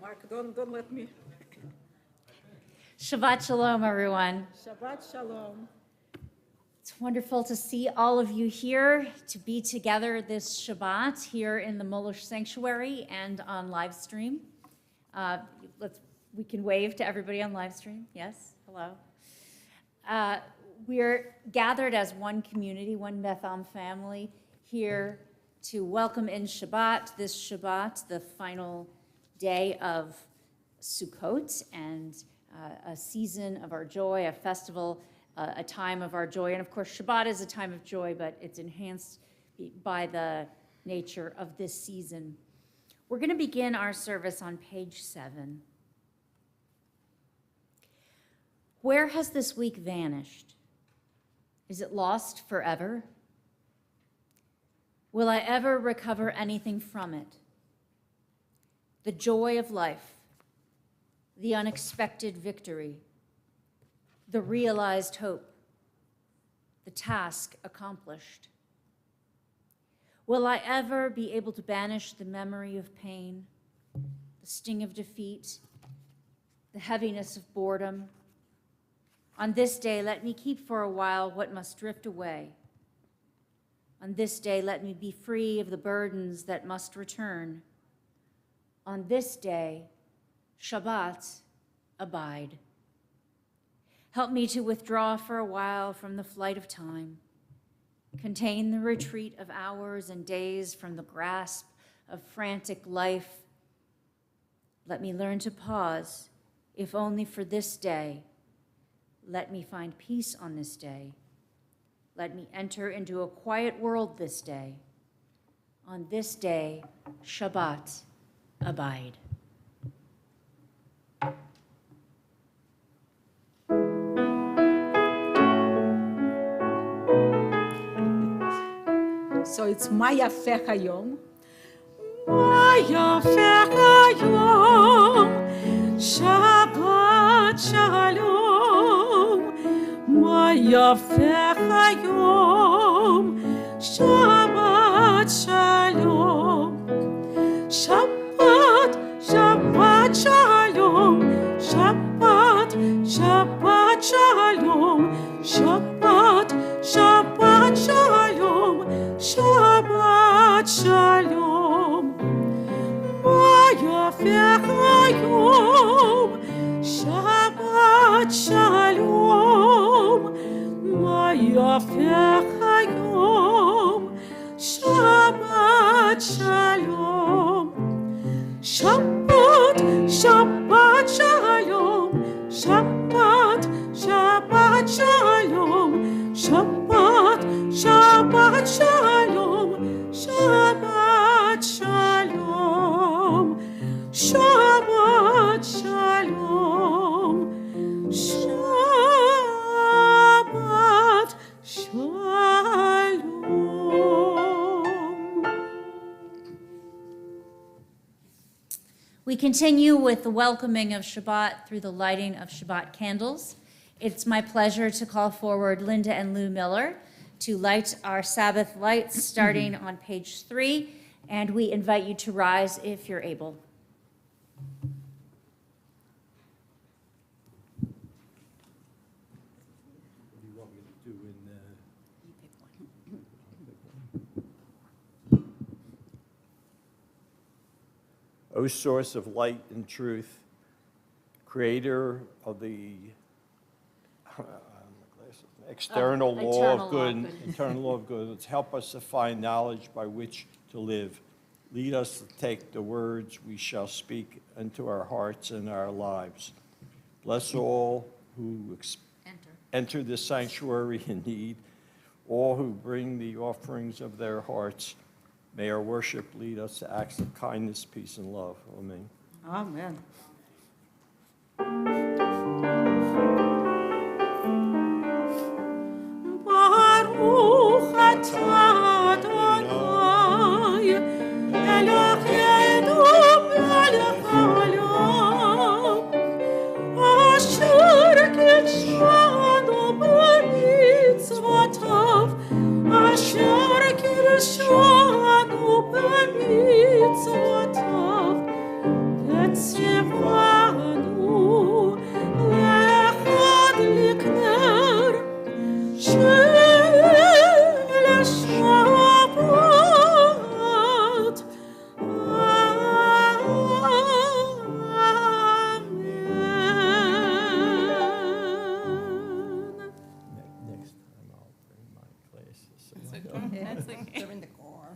Mark, don't let me. Shabbat Shalom, everyone. Shabbat Shalom. It's wonderful to see all of you here, to be together this Shabbat here in the Molish Sanctuary and on live stream. We can wave to everybody on live stream. Yes, hello. We're gathered as one community, one Beth Am family, here to welcome in Shabbat, this Shabbat, the final day of Sukkot, and a season of our joy, a festival, a time of our joy. And of course, Shabbat is a time of joy, but it's enhanced by the nature of this season. We're going to begin our service on page 7. Where has this week vanished? Is it lost forever? Will I ever recover anything from it? The joy of life, the unexpected victory, the realized hope, the task accomplished. Will I ever be able to banish the memory of pain, the sting of defeat, the heaviness of boredom? On this day, let me keep for a while what must drift away. On this day, let me be free of the burdens that must return. On this day, Shabbat, abide. Help me to withdraw for a while from the flight of time, contain the retreat of hours and days from the grasp of frantic life. Let me learn to pause, if only for this day. Let me find peace on this day. Let me enter into a quiet world this day. On this day, Shabbat, abide. So it's מה יפה היום. מה יפה היום, שבת שלום. מה יפה היום, שבת שלום. שבת, שבת שלום. שבת, שבת שלום. שבת, שבת שלום. Shabbat Shalom, מה יפה היום, Shabbat Shalom, מה יפה היום, Shabbat Shalom, Shabbat, Shabbat Shalom, Shabbat, Shabbat Shalom, Shabbat, Shabbat Shalom, Shabbat Shalom, Shabbat Shalom, Shabbat Shalom. We continue with the welcoming of Shabbat through the lighting of Shabbat candles. It's my pleasure to call forward Linda and Lou Miller to light our Sabbath lights starting on page 3, and we invite you to rise if you're able. What do you want me to do in O source of light and truth, creator of the external law of good, eternal law of good, help us to find knowledge by which to live. Lead us to take the words we shall speak into our hearts and our lives. Bless all who enter this sanctuary in need, all who bring the offerings of their hearts. May our worship lead us to acts of kindness, peace, and love. Amen. Amen. Baruch atah Adonai, Eloheinu melech haolam, asher kidshanu b'mitzvotav, asher kidshanu b'mitzvotav, v'tzivanu le'echad likner, shel Shabbat. Amen. Next time I'll bring my glasses. That's like they're in the car.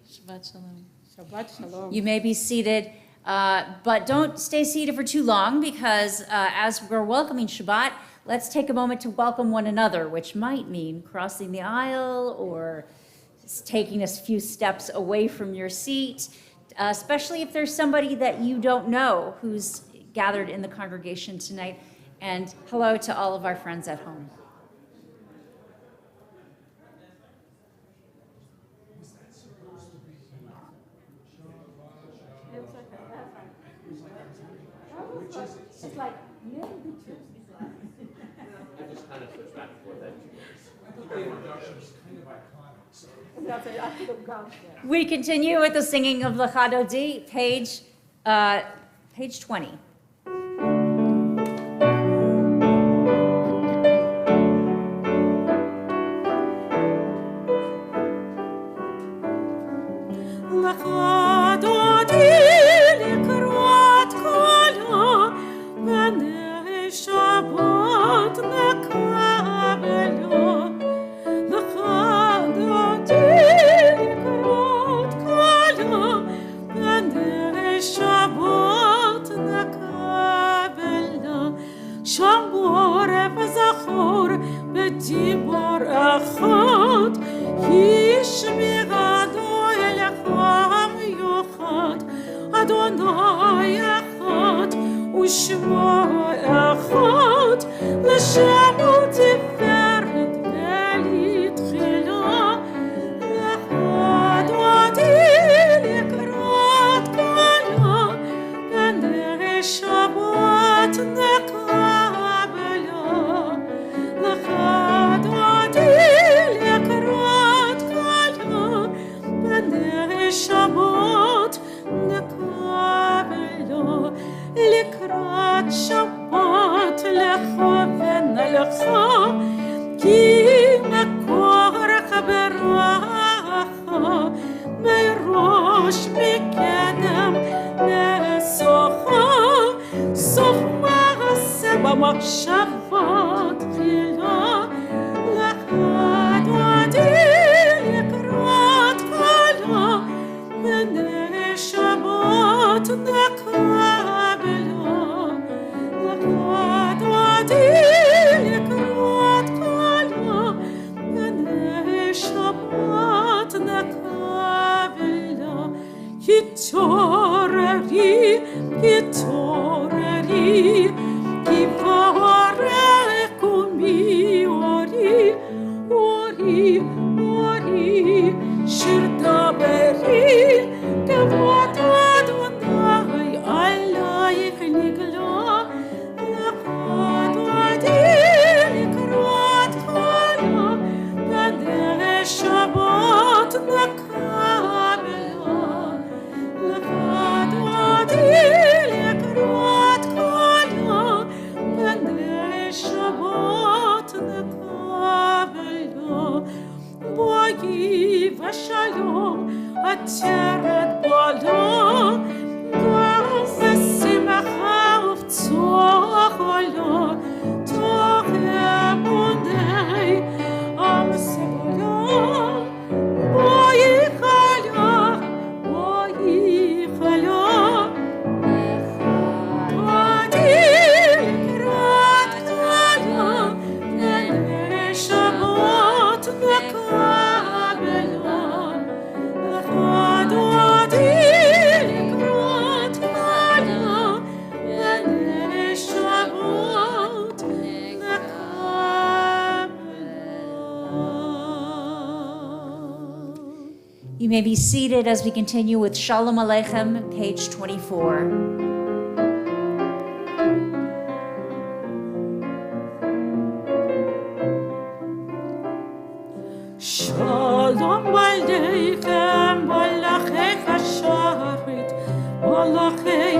Shabbat shalom. Shabbat shalom. You may be seated, but don't stay seated for too long because as we're welcoming Shabbat, let's take a moment to welcome one another, which might mean crossing the aisle or just taking a few steps away from your seat, especially if there's somebody that you don't know who's gathered in the congregation tonight. And hello to all of our friends at home. It's like we continue with the singing of L'Chadodi, page 20. Shabbat You may be seated as we continue with Shalom Aleichem, page 24. Shalom Aleichem, Malachei Hasharit, Malachei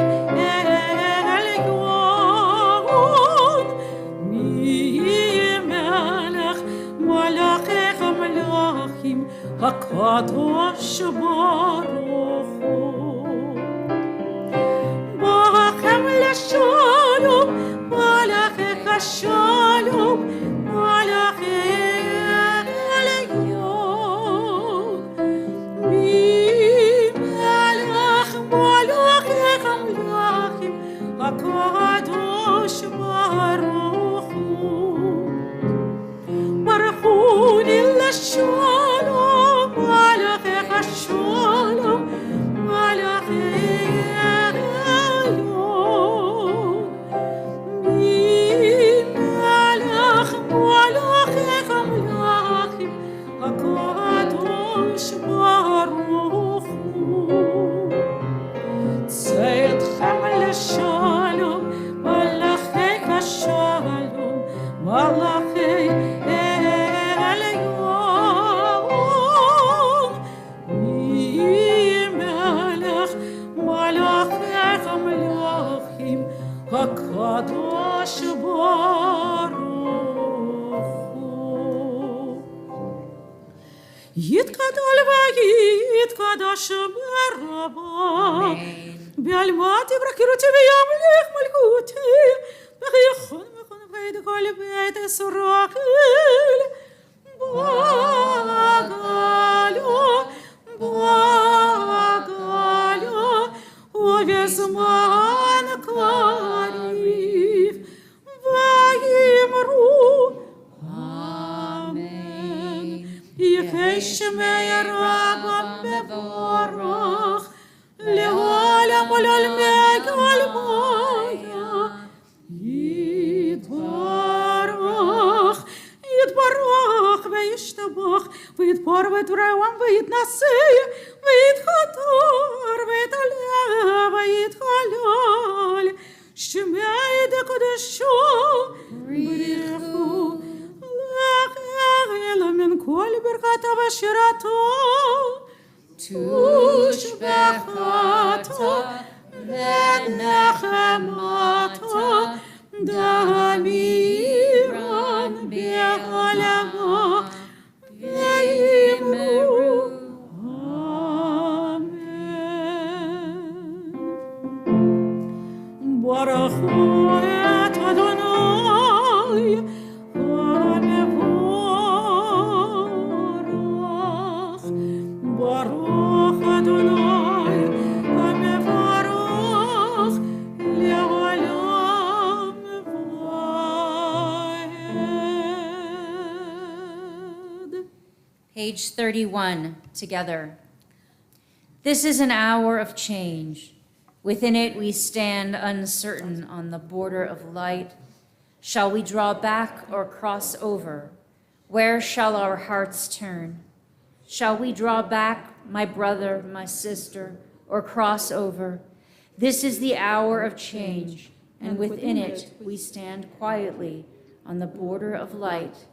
Elyon, Mi Melech, Malachei HaMelachim, HaKadosh Baruch Hu. Malachem LeShalom, Malachei HaShalom, Malachei HaKadosh Baruch Hu. Baruchuni l'shalom, Malachei HaShalom, Malachei Elyon. Melech Malachei HaMelachim, HaKadosh Baruch Hu. Tzedchem l'shalom, Malachei HaShalom, Malachei Elyon. Melech Malachei HaMelachim, HaKadosh Baruch Hu. Yitkadol v'yitkadash b'rabah. Be'almat yibrakiroti v'yamlech malkuti. B'chichon v'chon v'chid kol b'et Yisrael. B'galo, b'galo, ובזמן קריב ויאמרו אמן. יהי שמי רב מבורך לעולם ולעולמי עולמיה. יתברך, יתברך וישתבח ויתפור ויתרעם ויתנשא ויתחתר ויתעלה ויתהלל שמי דקדשו ברכו לאל מן כל ברכתו ושירתו תושבחתו ונחמתו דמירן בעולמו ויאמרו אמן. ברכו את אדוני המבורך, ברוך אדוני המבורך לעולם ועד. Page 31, together. This is an hour of change. Within it we stand uncertain on the border of light. Shall we draw back or cross over? Where shall our hearts turn? Shall we draw back, my brother, my sister, or cross over? This is the hour of change, and within it we stand quietly on the border of light.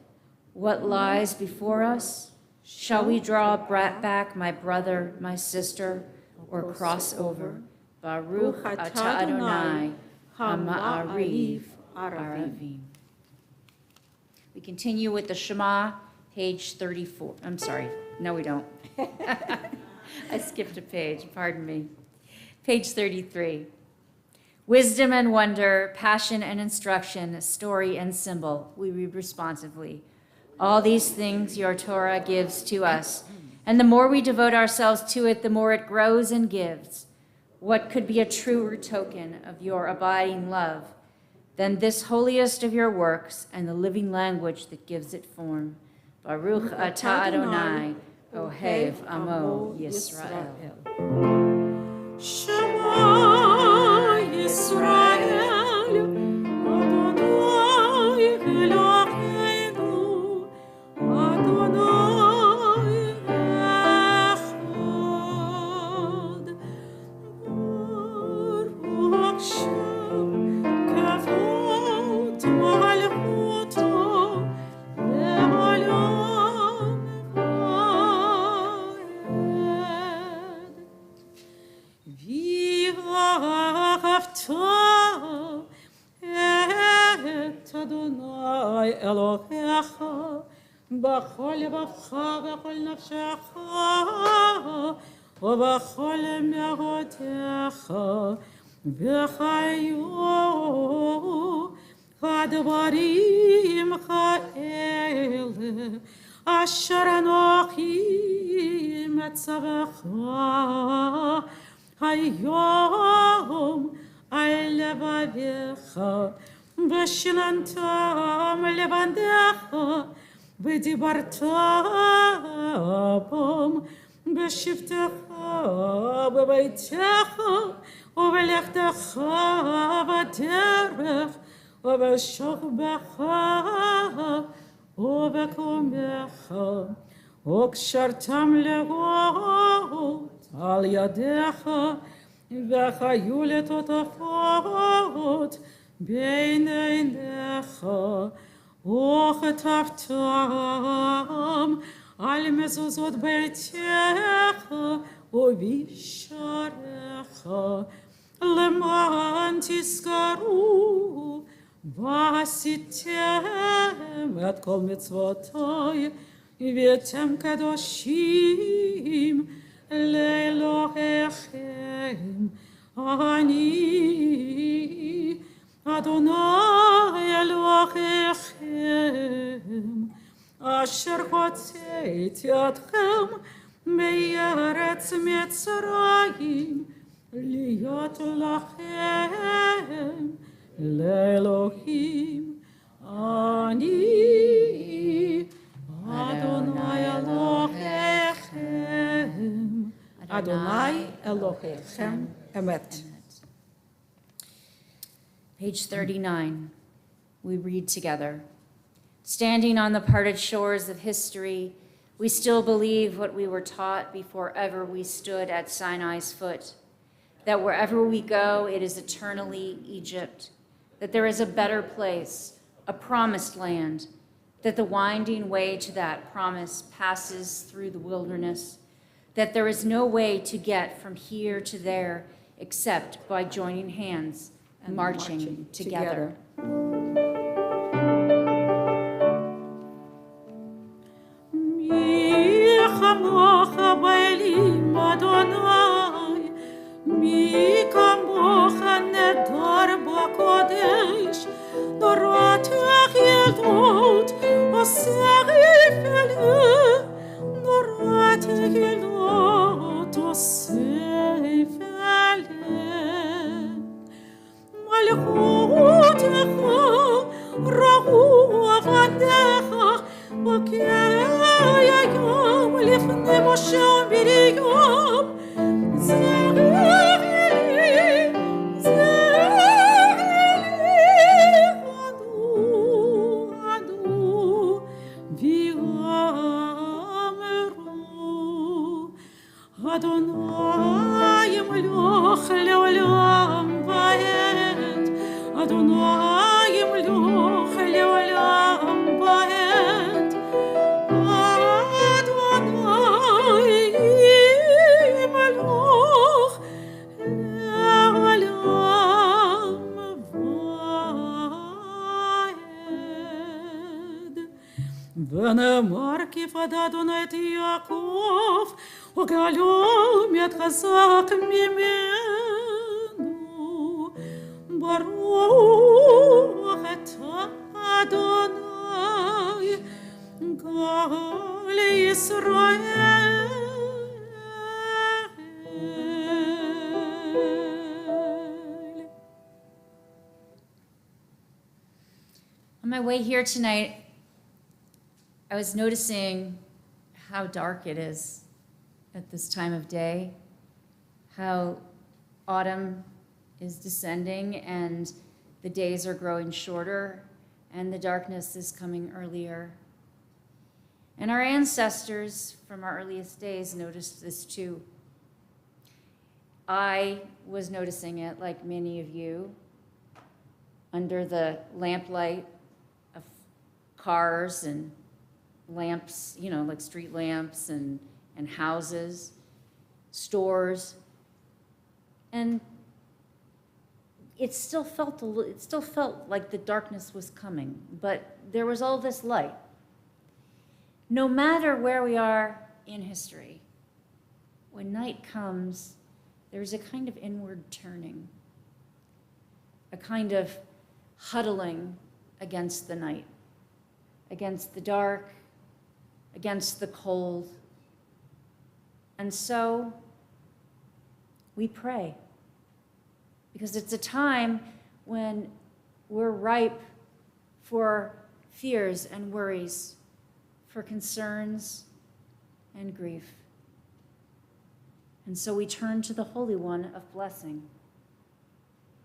What lies before us? Shall we draw back, my brother, my sister, or cross over? Baruch atah Adonai, Hama'ariv Aravim. We continue with the Shema, page 34. I'm sorry. No, we don't. I skipped a page. Pardon me. Page 33. Wisdom and wonder, passion and instruction, story and symbol. We read responsively. All these things your Torah gives to us, and the more we devote ourselves to it, the more it grows and gives. What could be a truer token of your abiding love than this holiest of your works and the living language that gives it form? Baruch atah Adonai, Ohev Amo Yisrael. Shema Yisrael, Adonai Eloheinu, Adonai Echad. את אדוני אלוהיך בכל לבבך ובכל נפשך ובכל מאודך וחיו הדברים האלה אשר אנוכי מצווך היום על לבביך ושיננתם לבניך ודיברת בם בשבתך בביתך ובלכתך בדרך ובשוכבך ובקומך וקשרתם לגות על ידיך וחיו לטוטפות בין עיניך וכתבתם על מזוזות ביתך ובשעריך למען תזכרו ועשיתם את כל מצוותיי והייתם קדושים לאלוהיכם אני אדוני אלוהיכם אשר הוצאתי אתכם מארץ מצרים להיות לכם לאלוהים אני אדוני אלוהיכם אדוני אלוהיכם אמת. Page 39, we read together. Standing on the parted shores of history, we still believe what we were taught before ever we stood at Sinai's foot, that wherever we go, it is eternally Egypt, that there is a better place, a promised land, that the winding way to that promise passes through the wilderness, that there is no way to get from here to there except by joining hands and marching together. מי כמוך באלים אדוני, מי כמוך נדר בקודש, נורתך ילדות עושה יפלה, נורתך ילדות עושה יפלה. מלכותך ראו עבדיך היום לפני משה ומרים זכר לי עדו ואמרו אדוני ימלוך לעולם ועד אדוני ימלוך לעולם ועד ונאמר כיבד אדוני את יעקב וגאלו את חזק ממנו ברוך אתה אדוני גאל ישראל. On my way here tonight, I was noticing how dark it is at this time of day, how autumn is descending and the days are growing shorter and the darkness is coming earlier. And our ancestors from our earliest days noticed this too. I was noticing it, like many of you, under the lamplight of cars and lamps, you know, like street lamps and houses, stores. And it still felt like the darkness was coming, but there was all this light. No matter where we are in history, when night comes, there's a kind of inward turning, a kind of huddling against the night, against the dark, against the cold. And so we pray, because it's a time when we're ripe for fears and worries, for concerns and grief. And so we turn to the Holy One of blessing.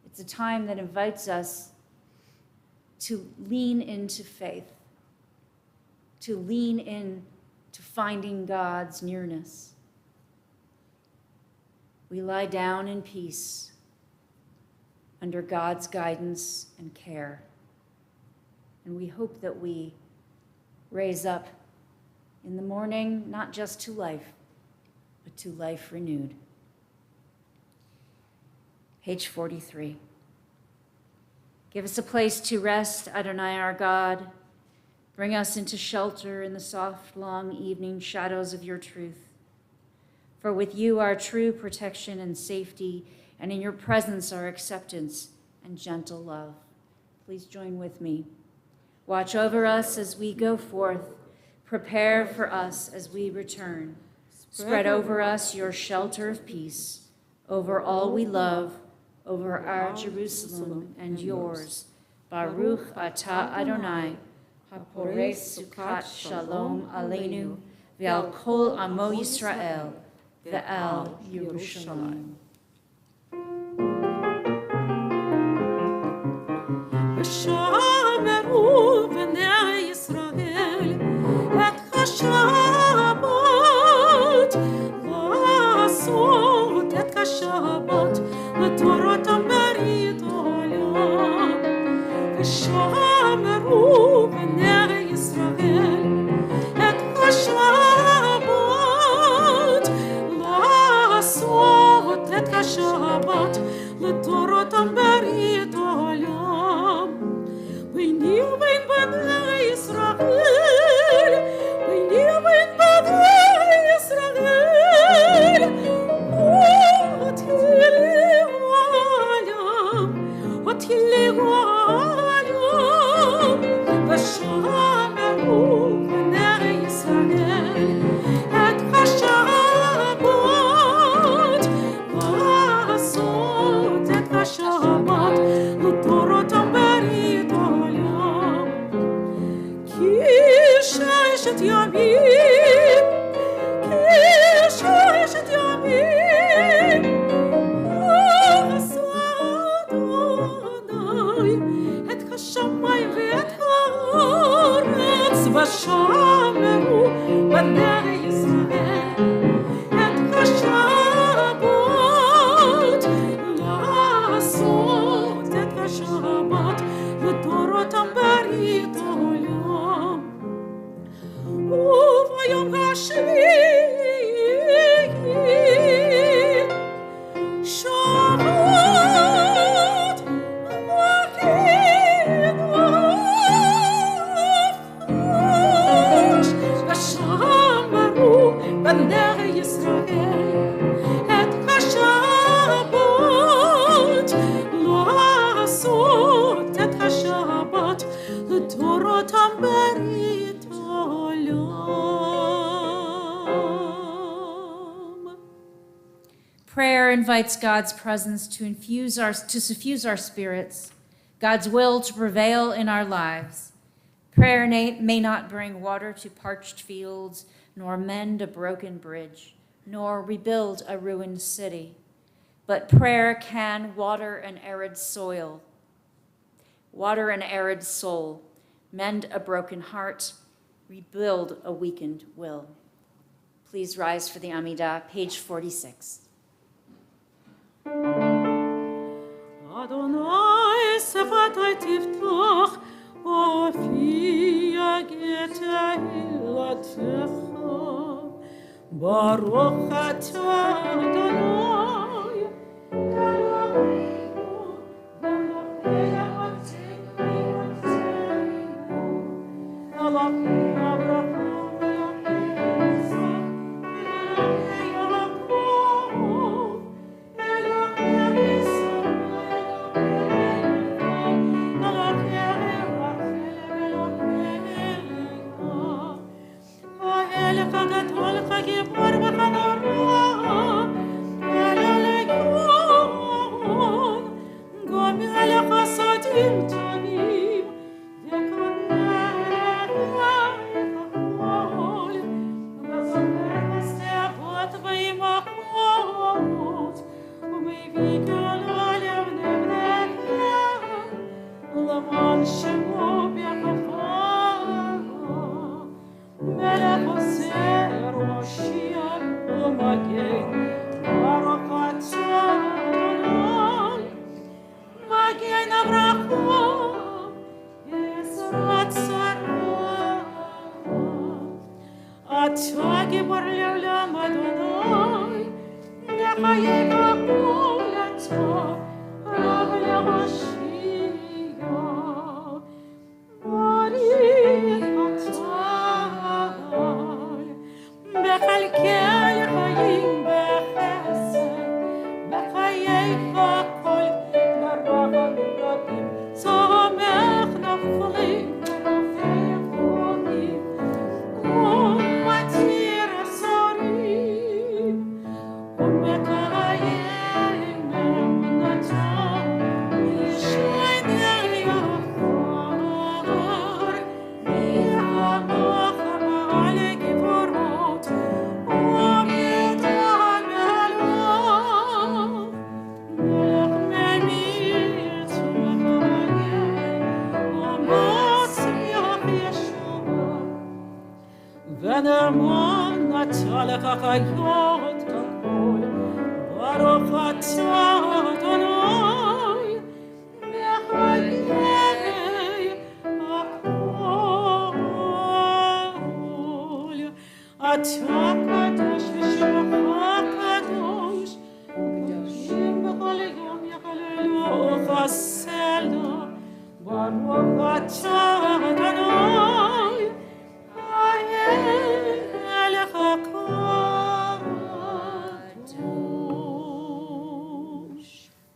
It's a time that invites us to lean into faith, to lean in to finding God's nearness. We lie down in peace under God's guidance and care. And we hope that we raise up in the morning, not just to life, but to life renewed. Page 43. Give us a place to rest, Adonai our God. Bring us into shelter in the soft, long evening shadows of your truth. For with you are true protection and safety, and in your presence are acceptance and gentle love. Please join with me. Watch over us as we go forth. Prepare for us as we return. Spread over us your shelter of peace, over all we love, over our Jerusalem and yours. Baruch atah Adonai, haporei sukat shalom aleinu, ve'al kol amo Yisrael, ve'al Yerushalayim. ושמרו בני ישראל את השבת, לעשות את השבת לתורתם ברית העולם. ושמרו בני ישראל את השבת, לעשות את השבת לתורתם ברית העולם. ביני ובין בני ישראל, ביני ובין בני ישראל, אותי לעולם, ושמרו בני ישראל את השבת, לעשות את השבת לתורתם ברית העולם. כי ששת ימים, כי ששת ימים, עשה אדוני את השמיים ואת הארץ, ושמרו בני ישראל את השבת, לעשות את השבת לתורתם ברית העולם. וביום השביעי שבת וקדוש, ושמרו בני ישראל את השבת, לעשות את השבת לתורתם ברית העולם. Prayer invites God's presence to suffuse our spirits, God's will to prevail in our lives. Prayer may not bring water to parched fields, nor mend a broken bridge, nor rebuild a ruined city. But prayer can water an arid soil, water an arid soul, mend a broken heart, rebuild a weakened will. Please rise for the Amidah, page 46. Adonai sefatai tiftach, ofi yagetahilatecha, Baruch atah Adonai, Eloheinu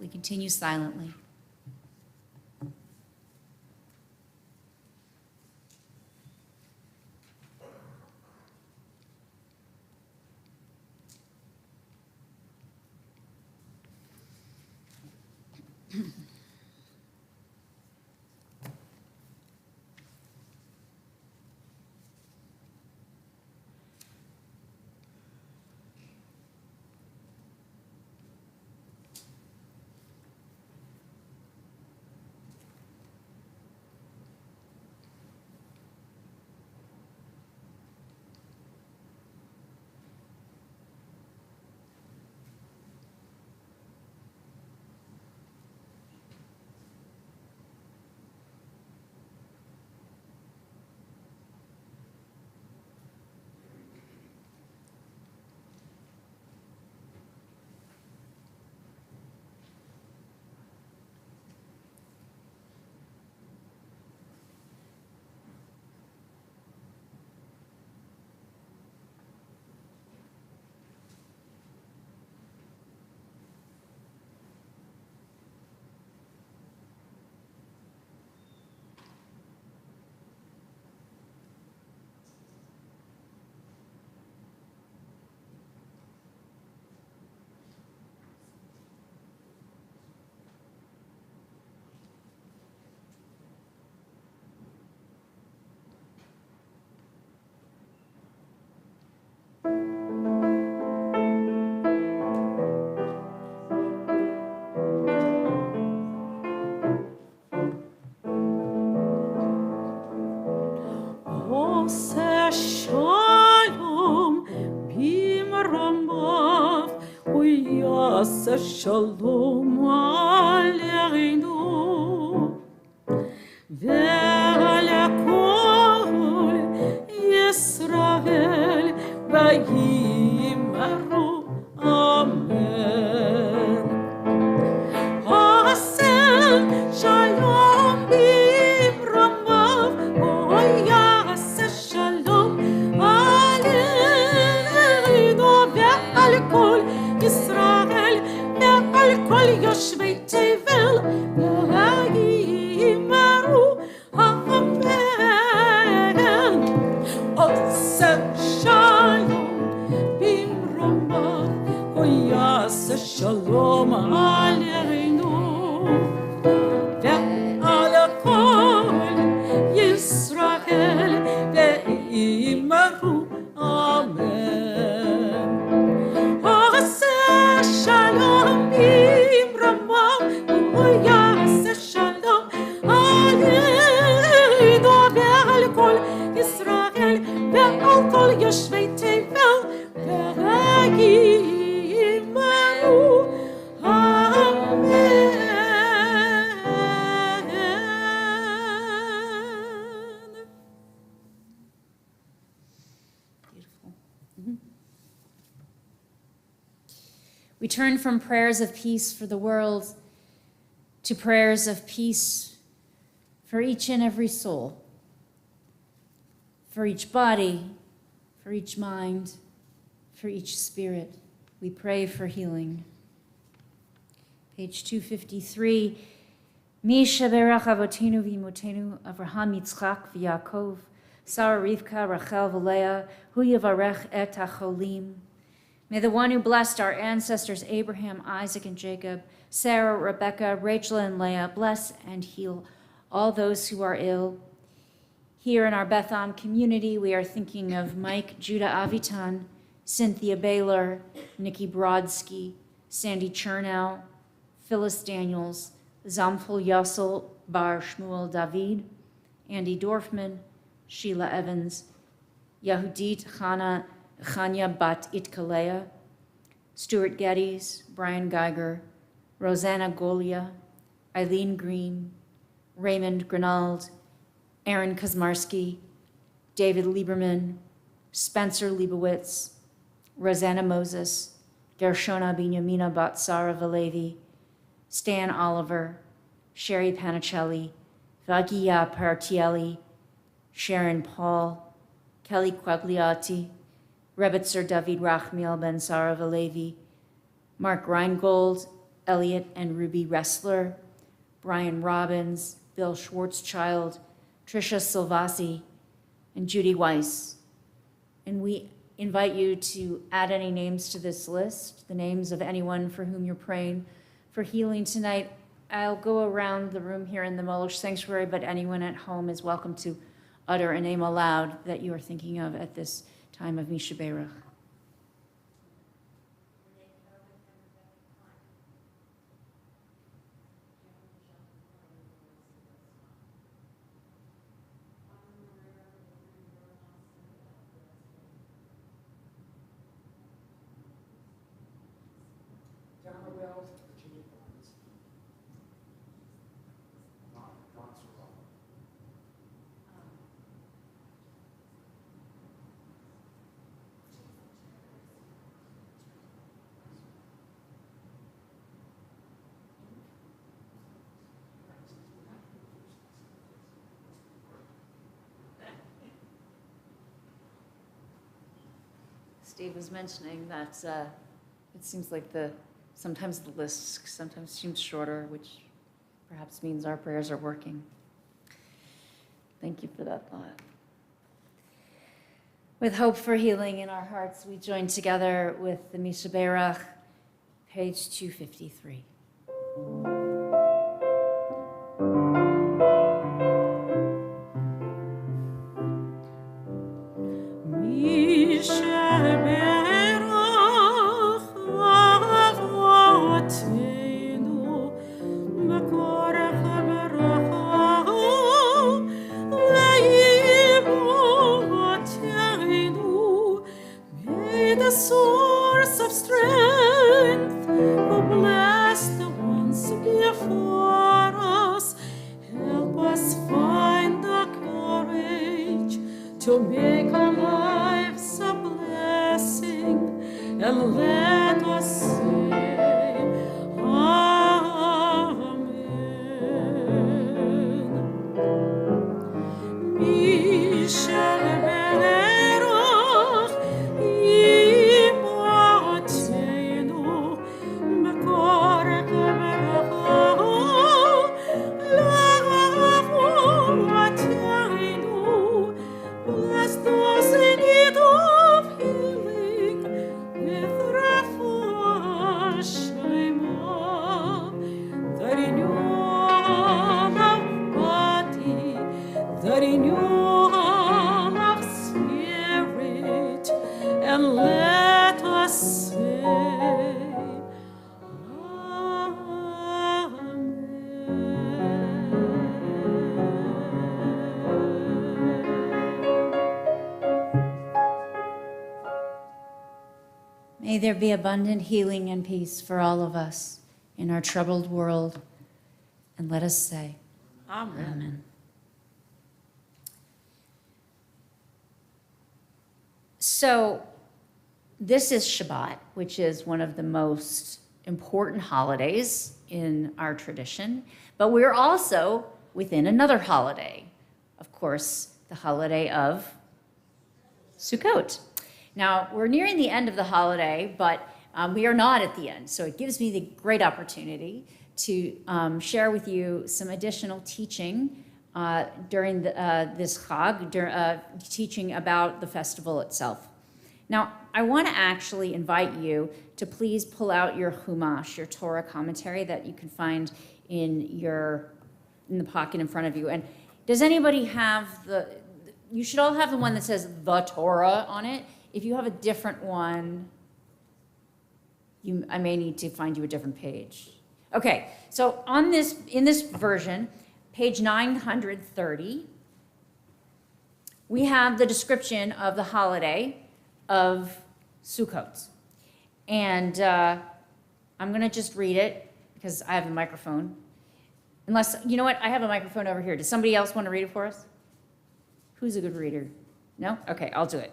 We continue silently. Shalom aleinu ve'alakol Yisrael vayimaru amen. Hashem shalom bimromav, o Yaseh We turn from prayers of peace for the world to prayers of peace for each and every soul, for each body, for each mind, for each spirit. We pray for healing. Page 253. Mi sheberach avotenu v'imotenu Avraham, Yitzchak, v'Yaakov, Sarah, Rivka, Rachel, v'Leah, hu yivarech et hacholim. May the one who blessed our ancestors Abraham, Isaac, and Jacob, Sarah, Rebekah, Rachel, and Leah, bless and heal all those who are ill. Here in our Beth Am community, we are thinking of Mike Judah Avitan, Cynthia Baylor, Nikki Brodsky, Sandy Chernow, Phyllis Daniels, Zamful Yassel Bar Shmuel David, Andy Dorfman, Sheila Evans, Yehudit Chanya Bat Itkalea, Stuart Geddes, Brian Geiger, Rosanna Golia, Eileen Green, Raymond Grinald, Aaron Kazmarski, David Lieberman, Spencer Leibowitz, Rosanna Moses, Gershona Binyamina Bat Sara Valevi, Stan Oliver, Sherry Panicelli, Vagia Partielli, Sharon Paul, Kelly Quagliati, Rebitzer David Rachmiel Ben Sara Valevi, Mark Reingold, Elliot and Ruby Ressler, Brian Robbins, Bill Schwartzchild, Tricia Silvasi, and Judy Weiss. And we invite you to add any names to this list, the names of anyone for whom you're praying for healing tonight. I'll go around the room here in the Molosh Sanctuary, but anyone at home is welcome to utter a name aloud that you are thinking of at this time of Misha Berach. Steve was mentioning that it seems like sometimes the list sometimes seems shorter, which perhaps means our prayers are working. Thank you for that thought. With hope for healing in our hearts, we join together with the Misha Berach, page 253. The source of strength, who bless the ones before us, help us find the courage to make our lives a blessing, and let us say, Amen. Bless those in need of healing with refuah shlema, the renewal of body, the renewal of spirit, and let us say, May there be abundant healing and peace for all of us in our troubled world. And let us say, Amen. Amen. So this is Shabbat, which is one of the most important holidays in our tradition, but we're also within another holiday. Of course, the holiday of Sukkot. Now, we're nearing the end of the holiday, but we are not at the end, so it gives me the great opportunity to share with you some additional teaching during this Chag, teaching about the festival itself. Now, I want to actually invite you to please pull out your Chumash, your Torah commentary that you can find in the pocket in front of you. And does anybody have you should all have the one that says the Torah on it. If you have a different one, I may need to find you a different page. Okay, so in this version, page 930, we have the description of the holiday of Sukkot. And I'm going to just read it because I have a microphone. Unless, you know what, I have a microphone over here. Does somebody else want to read it for us? Who's a good reader? No? Okay, I'll do it.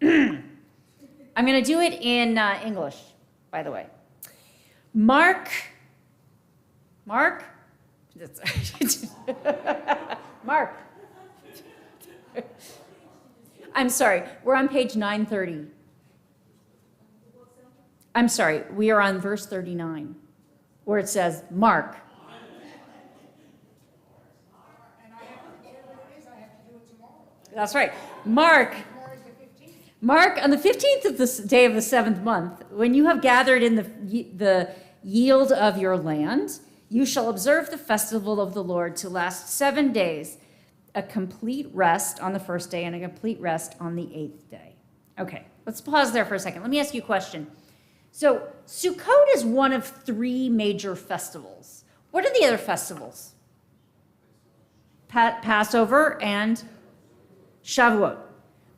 I'm going to do it in English, by the way. Mark. Mark? I'm sorry, we're on page 930. I'm sorry, we are on verse 39, where it says, Mark. That's right. Mark, on the 15th of the day of the 7th month, when you have gathered in the yield of your land, you shall observe the festival of the Lord to last 7 days, a complete rest on the first day and a complete rest on the 8th day. Okay, let's pause there for a second. Let me ask you a question. So Sukkot is one of 3 major festivals. What are the other festivals? Passover and Shavuot.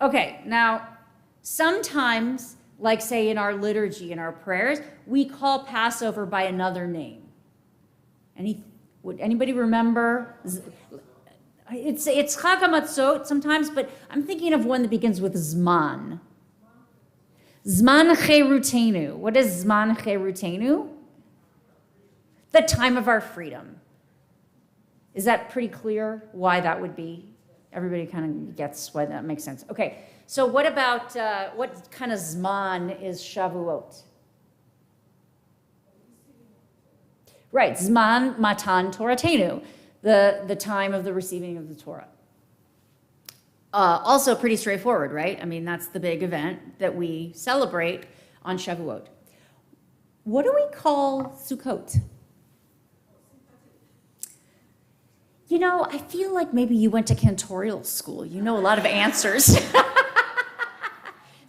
Okay, now sometimes, like say in our liturgy, in our prayers, we call Passover by another name. Would anybody remember? It's Chag HaMatzot sometimes, but I'm thinking of one that begins with Zman. Zman Cherutenu. What is Zman Cherutenu? The time of our freedom. Is that pretty clear why that would be? Everybody kind of gets why that makes sense. Okay, so what about, what kind of Zman is Shavuot? Right, Zman Matan Toratenu, the time of the receiving of the Torah. Also pretty straightforward, right? I mean, that's the big event that we celebrate on Shavuot. What do we call Sukkot? You know, I feel like maybe you went to cantorial school. You know a lot of answers.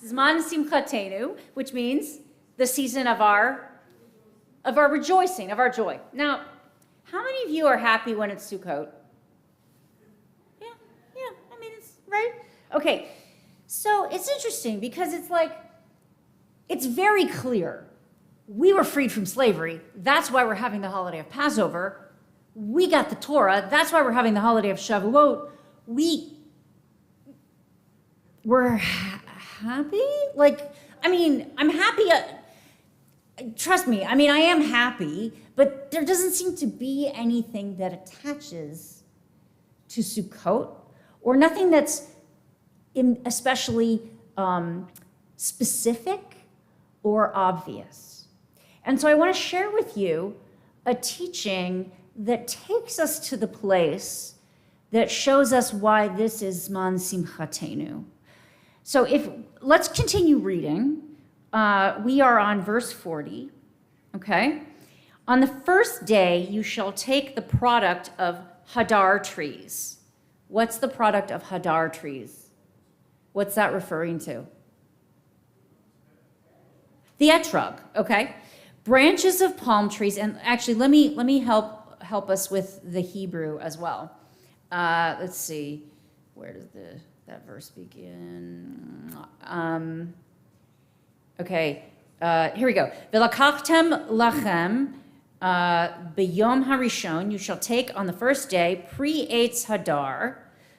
Zman Simchatenu, which means the season of our rejoicing, of our joy. Now, how many of you are happy when it's Sukkot? Yeah, I mean, it's right. Okay, so it's interesting because it's very clear. We were freed from slavery. That's why we're having the holiday of Passover. We got the Torah. That's why we're having the holiday of Shavuot. We're happy? I'm happy. Trust me, I am happy, but there doesn't seem to be anything that attaches to Sukkot, or nothing that's especially specific or obvious. And so I want to share with you a teaching that takes us to the place that shows us why this is Zman Simchatenu. So let's continue reading. We are on verse 40, okay? On the first day, you shall take the product of hadar trees. What's the product of hadar trees? What's that referring to? The etrog, okay? Branches of palm trees, and actually, let me help us with the Hebrew as well. Let's see, where does that verse begin? Okay, here we go. V'lakachtem lachem b'yom harishon, you shall take on the first day pre-eitz hadar,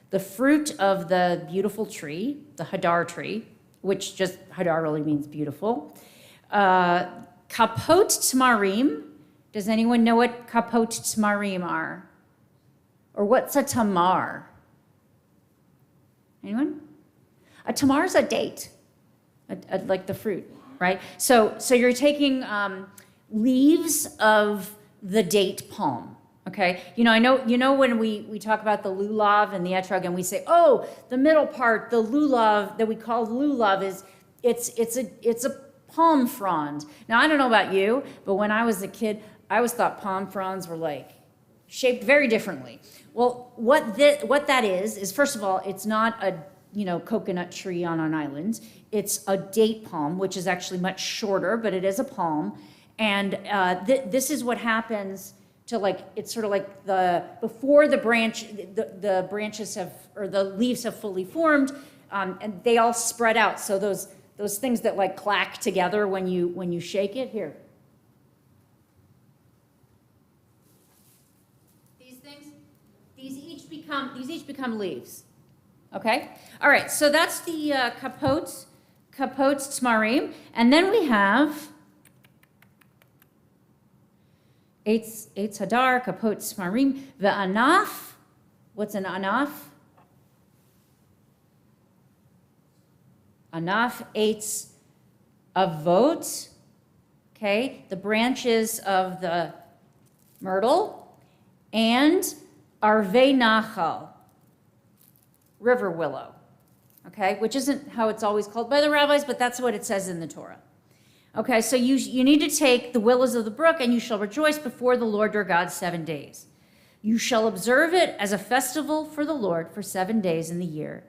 the fruit of the beautiful tree, the hadar tree, which just hadarali means beautiful. Kapot tmarim. Does anyone know what kapot tmarim are? Or what's a tamar? Anyone? A tamar is a date, like the fruit, right? So you're taking leaves of the date palm, okay? I know when we talk about the lulav and the etrog and we say, oh, the middle part, the lulav that we call lulav it's a palm frond. Now, I don't know about you, but when I was a kid, I always thought palm fronds were like shaped very differently. Well, what that is first of all, it's not a coconut tree on an island. It's a date palm, which is actually much shorter, but it is a palm. And this is what happens to it's sort of like before the branches have, or the leaves have fully formed, and they all spread out. So those things that clack together when you shake it, here. These things, these each become leaves. Okay? All right, so that's the kapot tmarim. And then we have Eitz hadar, kapot tmarim, ve'anaf. What's an anaf? Anaf, eitz avot. Okay, the branches of the myrtle. And arvei nachal, river willow, okay, which isn't how it's always called by the rabbis, but that's what it says in the Torah. Okay, so you need to take the willows of the brook, and you shall rejoice before the Lord your God 7 days. You shall observe it as a festival for the Lord for 7 days in the year,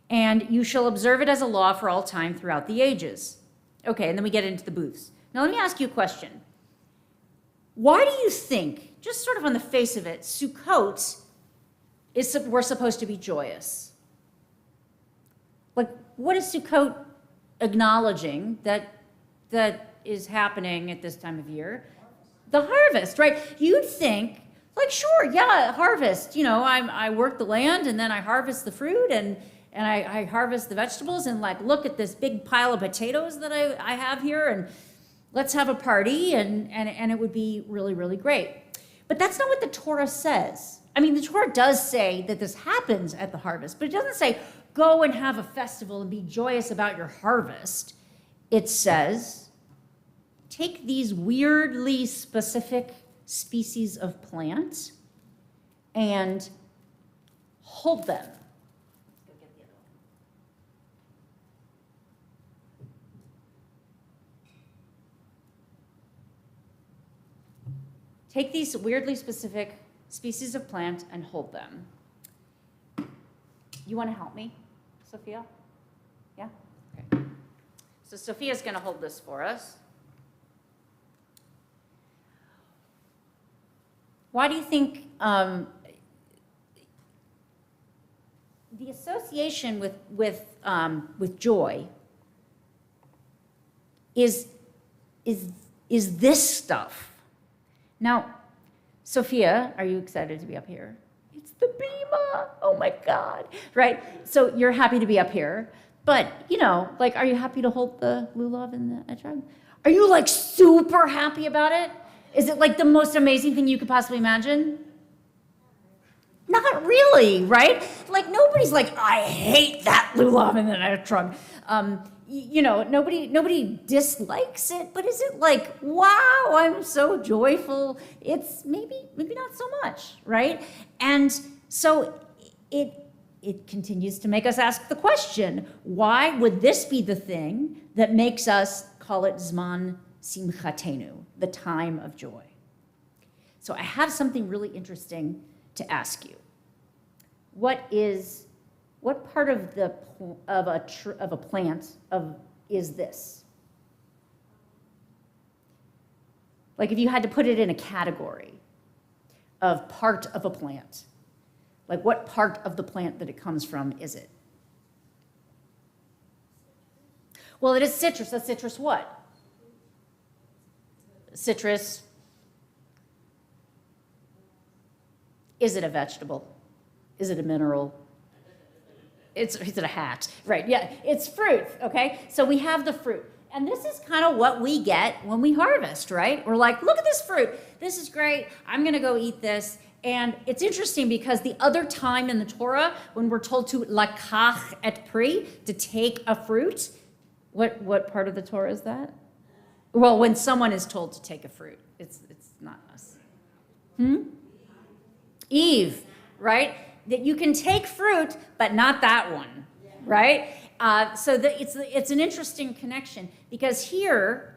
and you shall observe it as a law for all time throughout the ages. Okay, and then we get into the booths. Now let me ask you a question. Why do you think, just sort of on the face of it, Sukkot we're supposed to be joyous? What is Sukkot acknowledging that is happening at this time of year? The harvest, right? You'd think, sure, yeah, harvest. I work the land, and then I harvest the fruit, and I harvest the vegetables, and look at this big pile of potatoes that I have here, and let's have a party, and it would be really, really great. But that's not what the Torah says. I mean, the Torah does say that this happens at the harvest, but it doesn't say, go and have a festival and be joyous about your harvest. It says, take these weirdly specific species of plants and hold them. Let's go get the other one. Take these weirdly specific species of plant and hold them. You want to help me, Sophia? Yeah? Okay. So Sophia's going to hold this for us. Why do you think the association with joy is this stuff? Now, Sophia, are you excited to be up here? It's the bima. Oh my God. Right? So you're happy to be up here. But, are you happy to hold the lulav and the etrog? Are you super happy about it? Is it the most amazing thing you could possibly imagine? Not really, right? Nobody's I hate that lulav and the etrog. Nobody dislikes it, but is it wow, I'm so joyful? It's maybe not so much, right? And so it continues to make us ask the question, why would this be the thing that makes us call it Zman Simchatenu, the time of joy? So I have something really interesting to ask you. What part of a plant is this? If you had to put it in a category of part of a plant, what part of the plant that it comes from is it? Well, it is citrus. That's citrus what? Citrus. Is it a vegetable? Is it a mineral? Is it a hat? Right, yeah, it's fruit, okay? So we have the fruit. And this is kind of what we get when we harvest, right? We're like, look at this fruit. This is great. I'm going to go eat this. And it's interesting because the other time in the Torah, when we're told to lakach et pri, to take a fruit, what part of the Torah is that? Well, when someone is told to take a fruit, it's not us. Eve, right? That you can take fruit, but not that one, right? So it's an interesting connection because here,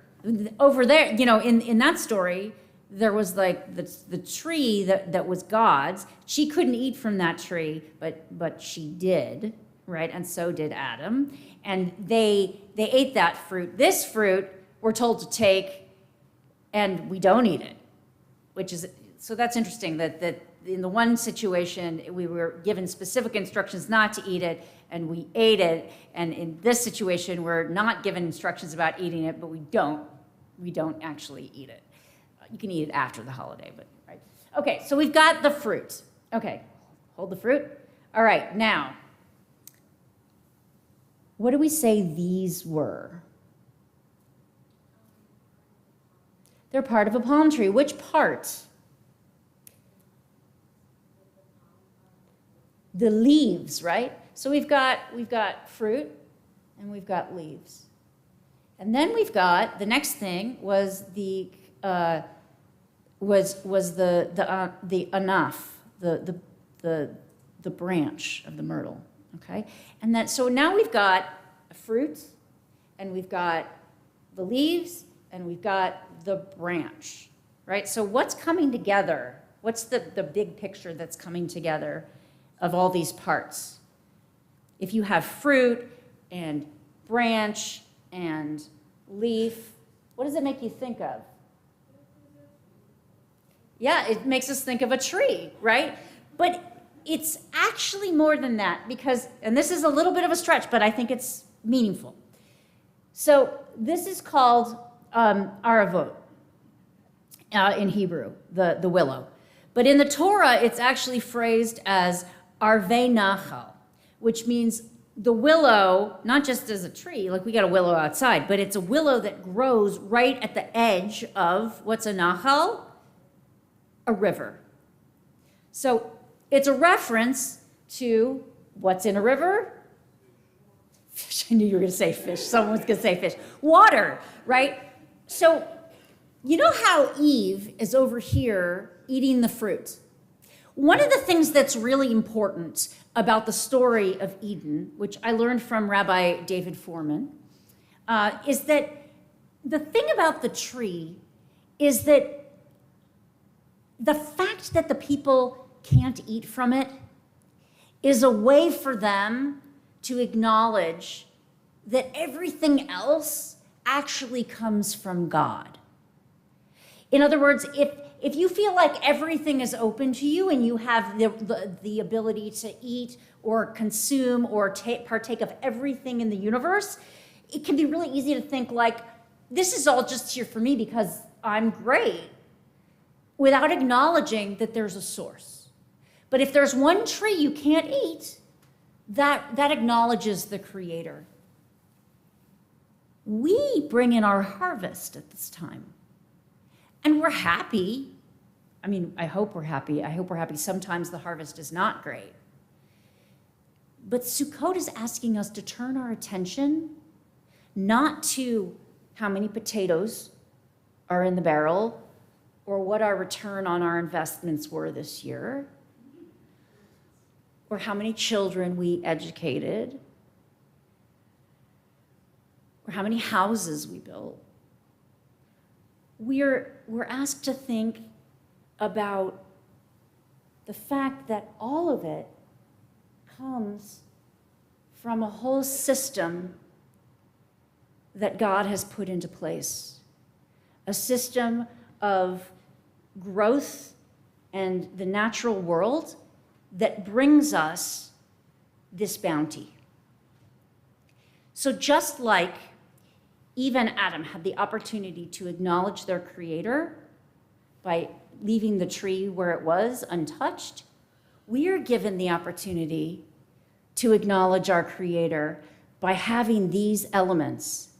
over there, in that story, there was like the tree that was God's. She couldn't eat from that tree, but she did, right? And so did Adam. And they ate that fruit. This fruit we're told to take, and we don't eat it, so that's interesting that in the one situation, we were given specific instructions not to eat it, and we ate it. And in this situation, we're not given instructions about eating it, but we don't actually eat it. You can eat it after the holiday, but right. Okay, so we've got the fruit. Okay, hold the fruit. All right, now, what do we say these were? They're part of a palm tree. Which part? The leaves, right? So we've got fruit and we've got leaves. And then we've got the next thing was the anaf, the branch of the myrtle, okay? And then so now we've got a fruit and we've got the leaves and we've got the branch, right? So what's coming together? What's the big picture that's coming together of all these parts? If you have fruit and branch and leaf, what does it make you think of? Yeah, it makes us think of a tree, right? But it's actually more than that because, and this is a little bit of a stretch, but I think it's meaningful. So this is called aravot in Hebrew, the willow. But in the Torah, it's actually phrased as arvei nachal, which means the willow, not just as a tree, like we got a willow outside, but it's a willow that grows right at the edge of what's a nachal? A river. So it's a reference to what's in a river? Fish. I knew you were going to say fish. Someone was going to say fish. Water, right? So you know how Eve is over here eating the fruit? One of the things that's really important about the story of Eden, which I learned from Rabbi David Foreman, is that the thing about the tree is that the fact that the people can't eat from it is a way for them to acknowledge that everything else actually comes from God. In other words, if you feel like everything is open to you and you have the ability to eat or consume or partake of everything in the universe, it can be really easy to think like, this is all just here for me because I'm great, without acknowledging that there's a source. But if there's one tree you can't eat, that acknowledges the Creator. We bring in our harvest at this time. And we're happy. I mean, I hope we're happy. I hope we're happy. Sometimes the harvest is not great. But Sukkot is asking us to turn our attention not to how many potatoes are in the barrel or what our return on our investments were this year or how many children we educated or how many houses we built. We're asked to think about the fact that all of it comes from a whole system that God has put into place, a system of growth and the natural world that brings us this bounty. So just like Eve and Adam had the opportunity to acknowledge their Creator by leaving the tree where it was untouched, we are given the opportunity to acknowledge our Creator by having these elements.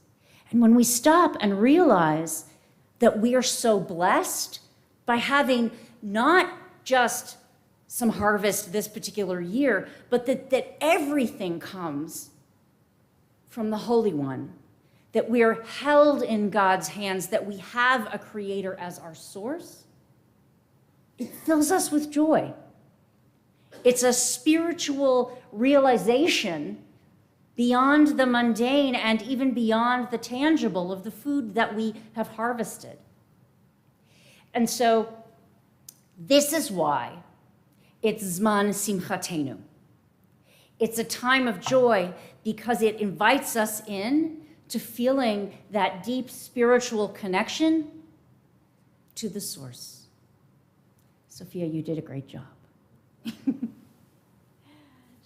And when we stop and realize that we are so blessed by having not just some harvest this particular year, but that everything comes from the Holy One, that we are held in God's hands, that we have a Creator as our source, it fills us with joy. It's a spiritual realization beyond the mundane and even beyond the tangible of the food that we have harvested. And so this is why it's Zman Simchatenu. It's a time of joy because it invites us in to feeling that deep spiritual connection to the source. Sophia, you did a great job.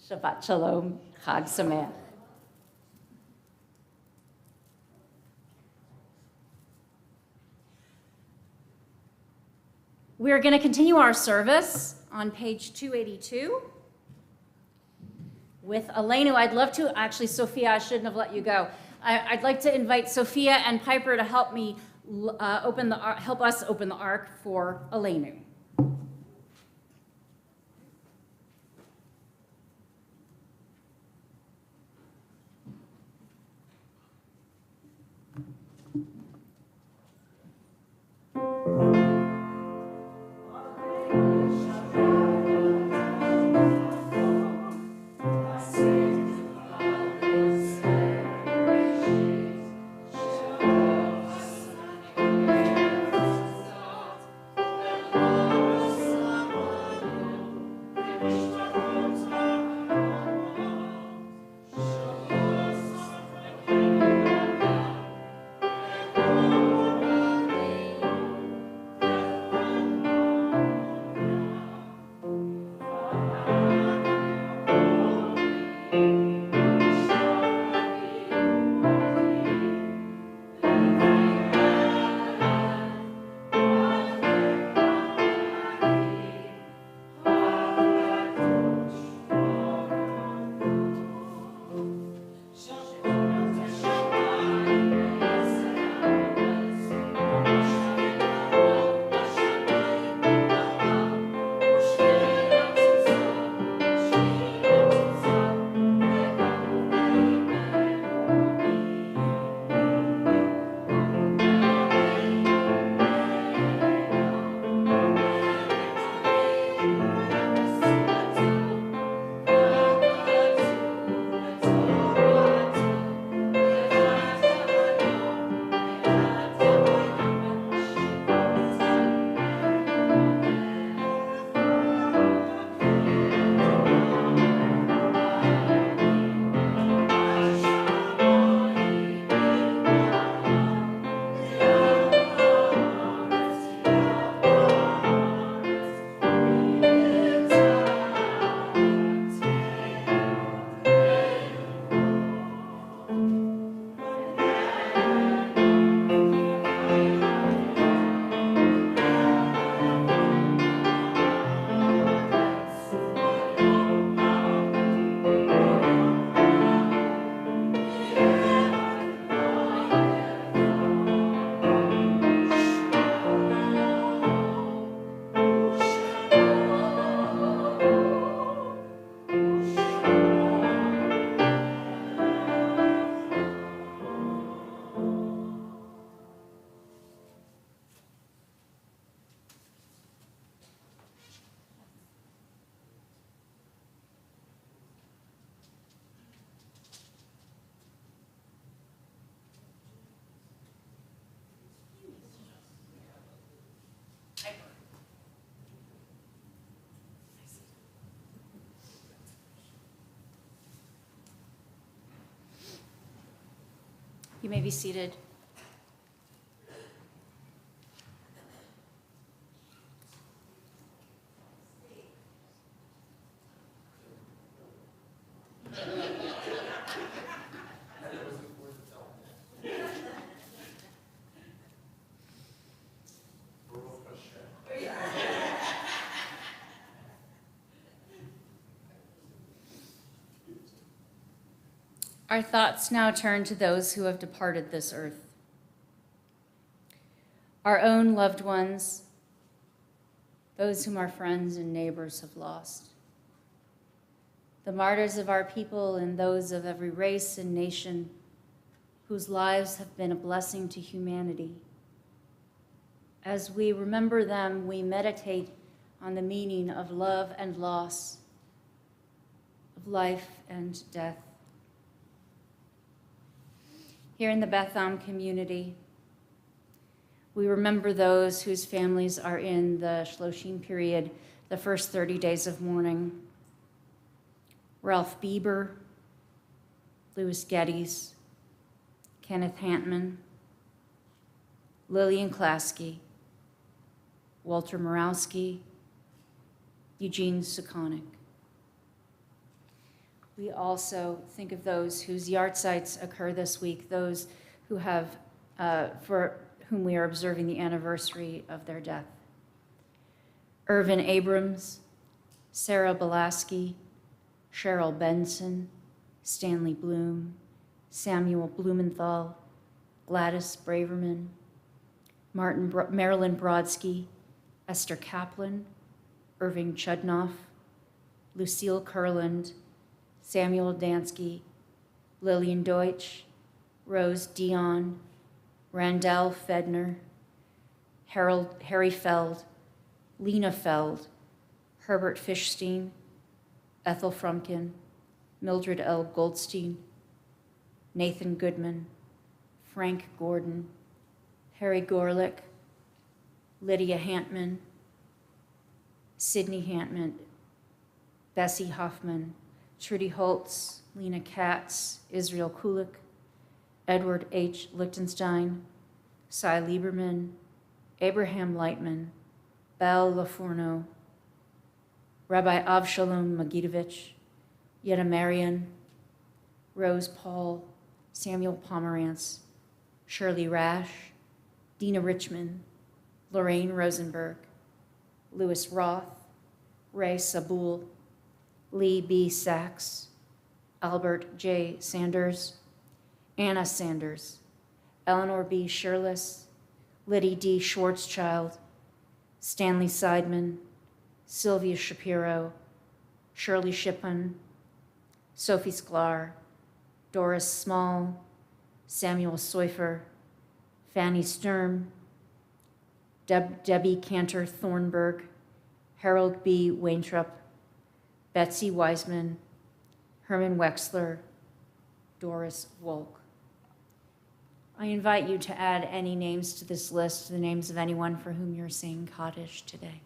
Shabbat Shalom, Chag Sameach. We're going to continue our service on page 282 with Aleinu. I'd love to, actually, Sophia, I shouldn't have let you go. I'd like to invite Sophia and Piper to help me help us open the ark for Aleinu. You may be seated. Our thoughts now turn to those who have departed this earth. Our own loved ones, those whom our friends and neighbors have lost. The martyrs of our people and those of every race and nation whose lives have been a blessing to humanity. As we remember them, we meditate on the meaning of love and loss, of life and death. Here in the Beth Am community, we remember those whose families are in the Shloshim period, the first 30 days of mourning. Ralph Bieber, Louis Geddes, Kenneth Hantman, Lillian Klasky, Walter Morawski, Eugene Sukonik. We also think of those whose yahrzeits occur this week, those who have, for whom we are observing the anniversary of their death. Irvin Abrams, Sarah Belaski, Cheryl Benson, Stanley Bloom, Samuel Blumenthal, Gladys Braverman, Marilyn Brodsky, Esther Kaplan, Irving Chudnoff, Lucille Kurland, Samuel Dansky, Lillian Deutsch, Rose Dion, Randall Fedner, Harry Feld, Lena Feld, Herbert Fishstein, Ethel Frumkin, Mildred L. Goldstein, Nathan Goodman, Frank Gordon, Harry Gorlick, Lydia Hantman, Sidney Hantman, Bessie Hoffman, Trudy Holtz, Lena Katz, Israel Kulik, Edward H. Lichtenstein, Cy Lieberman, Abraham Lightman, Bal Lafourneau, Rabbi Avshalom Magidovich, Yetta Marian, Rose Paul, Samuel Pomerantz, Shirley Rash, Dina Richmond, Lorraine Rosenberg, Louis Roth, Ray Sabul, Lee B. Sachs, Albert J. Sanders, Anna Sanders, Eleanor B. Shirless, Liddy D. Schwarzchild, Stanley Seidman, Sylvia Shapiro, Shirley Shippen, Sophie Sklar, Doris Small, Samuel Seufer, Fanny Sturm, Debbie Cantor Thornburg, Harold B. Waintrup, Betsy Wiseman, Herman Wexler, Doris Wolk. I invite you to add any names to this list, the names of anyone for whom you're saying Kaddish today.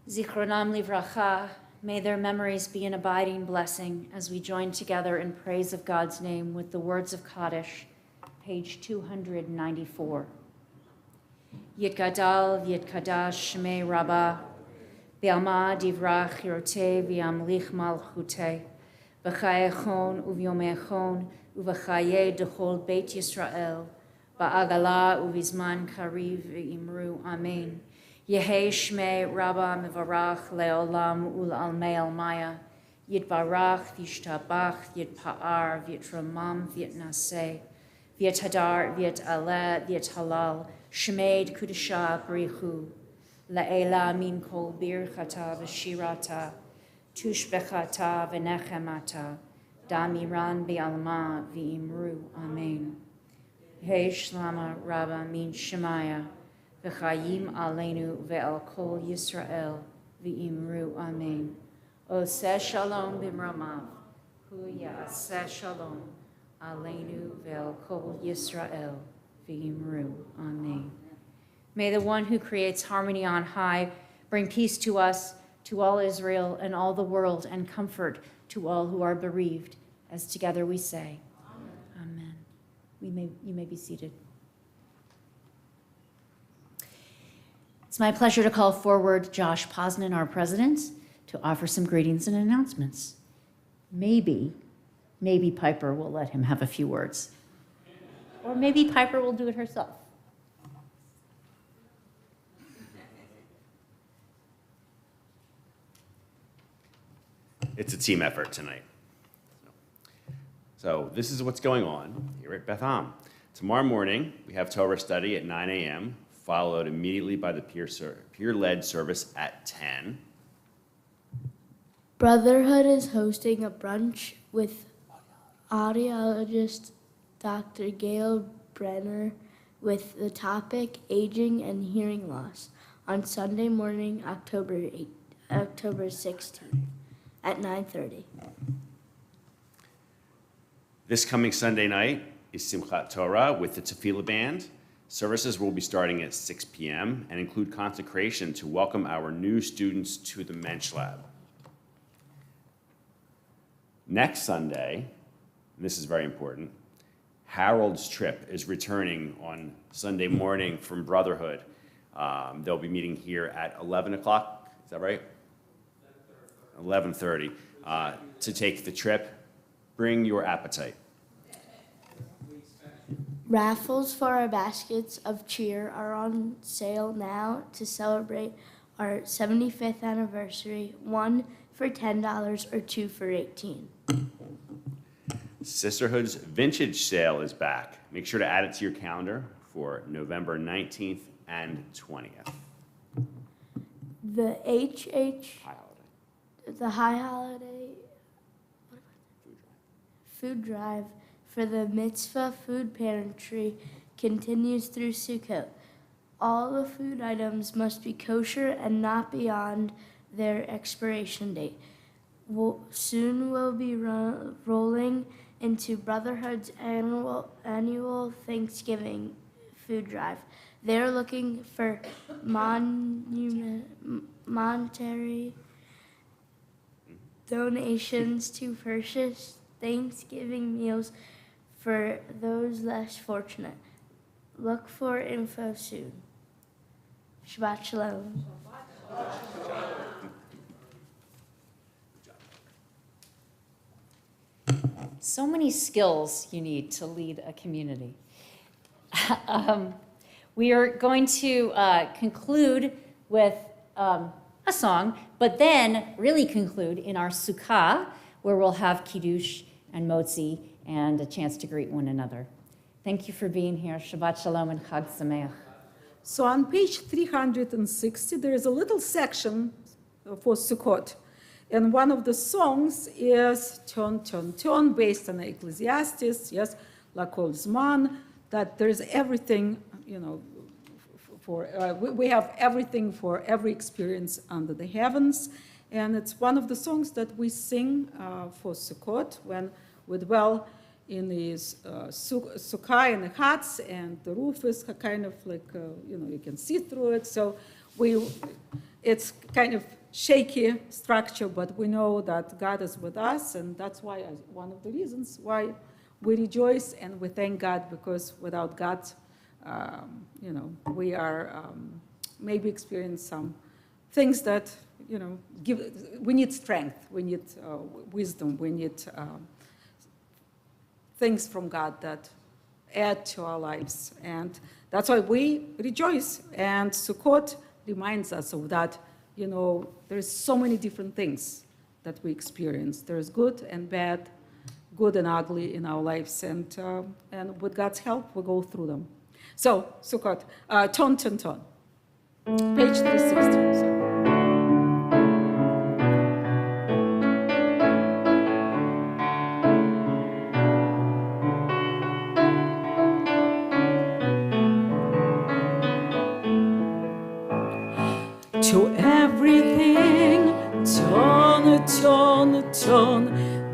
Zichronam livracha, may their memories be an abiding blessing as we join together in praise of God's name with the words of Kaddish, page 294. Yitgadal v'yitkadash shmei rabbah, v'yalma divrach yiroteh v'yamlich malchuteh, v'chayechon uvyomechon uv'chayeh dechol beit Yisrael, ba'agala uvizman kariv v'imru amen. Yehei shmei rabbah mivarach leolam ul'almei almaya, yitbarach v'yishtabach yitpa'ar v'yitramam v'yitnaseh, v'yithadar v'yit'aleh v'yithalal, Shmeid Kudusha Brichu, La'ela Min Kol Birchata V'Shirata, Tushbechata V'Nechemata, Damiran B'Alma V'Imru, Amen. Hey Shlama Rabba Min Shemaya, V'Chayim Aleinu Ve'al Kol Yisrael, V'Imru, Amen. Oseh Shalom B'Mramav, Hu Ya'aseh Shalom, Aleinu Ve'al Kol Yisrael, V'Imru, Amen. May the one who creates harmony on high bring peace to us, to all Israel and all the world, and comfort to all who are bereaved, as together we say, Amen. You may be seated. It's my pleasure to call forward Josh Posnan, our president, to offer some greetings and announcements. Maybe Piper will let him have a few words. Or maybe Piper will do it herself. It's a team effort tonight. So this is what's going on here at Beth Am. Tomorrow morning, we have Torah study at 9 a.m., followed immediately by the peer-led service at 10. Brotherhood is hosting a brunch with audiologist Dr. Gail Brenner with the topic Aging and Hearing Loss on Sunday morning, October 16th at 9:30. This coming Sunday night is Simchat Torah with the Tefillah Band. Services will be starting at 6 p.m. and include consecration to welcome our new students to the Mensch Lab. Next Sunday, and this is very important, Harold's Trip is returning on Sunday morning from Brotherhood. They'll be meeting here at 11 o'clock, is that right? 11:30 to take the trip. Bring your appetite. Raffles for our baskets of cheer are on sale now to celebrate our 75th anniversary, one for $10 or two for $18. Sisterhood's vintage sale is back. Make sure to add it to your calendar for November 19th and 20th. The High Holiday Food Drive for the Mitzvah Food Pantry continues through Sukkot. All the food items must be kosher and not beyond their expiration date. Soon we'll be rolling into Brotherhood's annual Thanksgiving food drive. They're looking for monetary donations to purchase Thanksgiving meals for those less fortunate. Look for info soon. Shabbat Shalom. So many skills you need to lead a community. We are going to conclude with a song, but then really conclude in our sukkah, where we'll have kiddush and motzi and a chance to greet one another. Thank you for being here. Shabbat Shalom and Chag Sameach. So on page 360, there is a little section for Sukkot. And one of the songs is Ton, Ton, Ton, based on Ecclesiastes, yes, Lakol Zman, that there's everything, we have everything for every experience under the heavens. And it's one of the songs that we sing for Sukkot when we dwell in the sukkah and the huts, and the roof is kind of like, you can see through it. So it's kind of shaky structure, but we know that God is with us, and that's why one of the reasons why we rejoice and we thank God, because without God, we are maybe experience some things that, we need strength, we need wisdom, we need things from God that add to our lives. And that's why we rejoice. And Sukkot reminds us of that, there's so many different things that we experience. There's good and bad, good and ugly in our lives. And with God's help, we go through them. So, Sukkot, Ton, Ton, Ton. Page 360. Sorry. To everything, ton, ton, ton.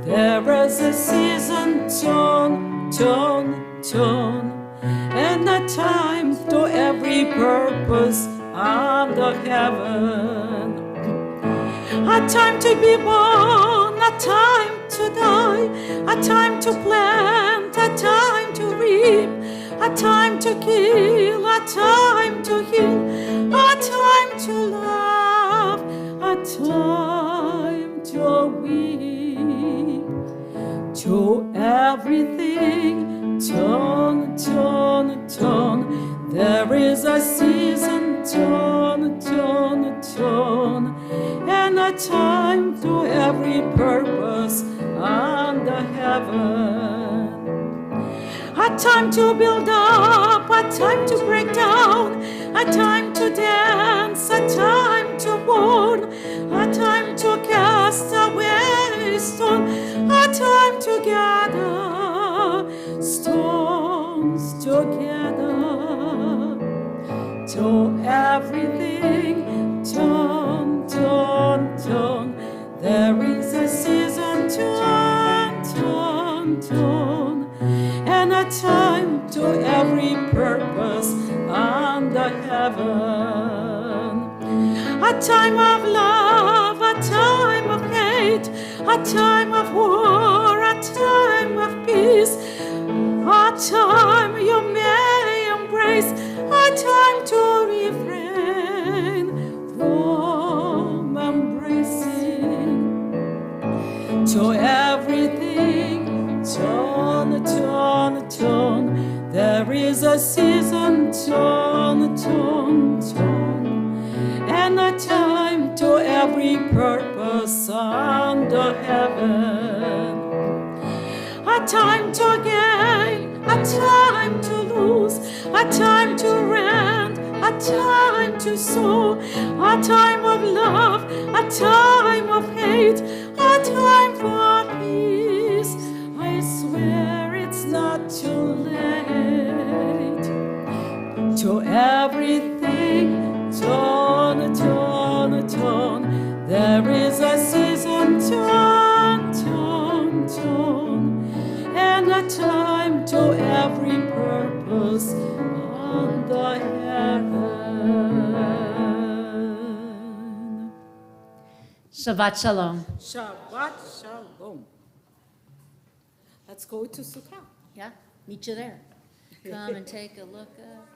There is a season, ton, ton, ton. And a time to every purpose under heaven. A time to be born, a time to die, a time to plant, a time to reap, a time to kill, a time to heal, a time to love, a time to weep. To everything, ton, ton. heaven. A time to build up, a time to break down, a time to dance, a time to mourn, a time to cast away stone, a time to gather stones together. To everything, turn, turn, turn. There is a season, turn, turn, turn. And a time to every purpose under heaven. A time of love, a time of hate, a time of war, a time of peace, a time you may embrace, a time to refrain from embracing. To everything, turn, turn, turn. There is a season, turn, turn, turn. And a time to every purpose under heaven. A time to gain, a time to lose, a time to rent, a time to sow, a time of love, a time of hate, a time for peace. I swear it's not too late. To everything, turn, turn, turn. There is a season, turn, turn, turn. And a time to every purpose under heaven. Shabbat Shalom. Shabbat Shalom. Let's go to Sukkah. Yeah, meet you there. Come and take a look at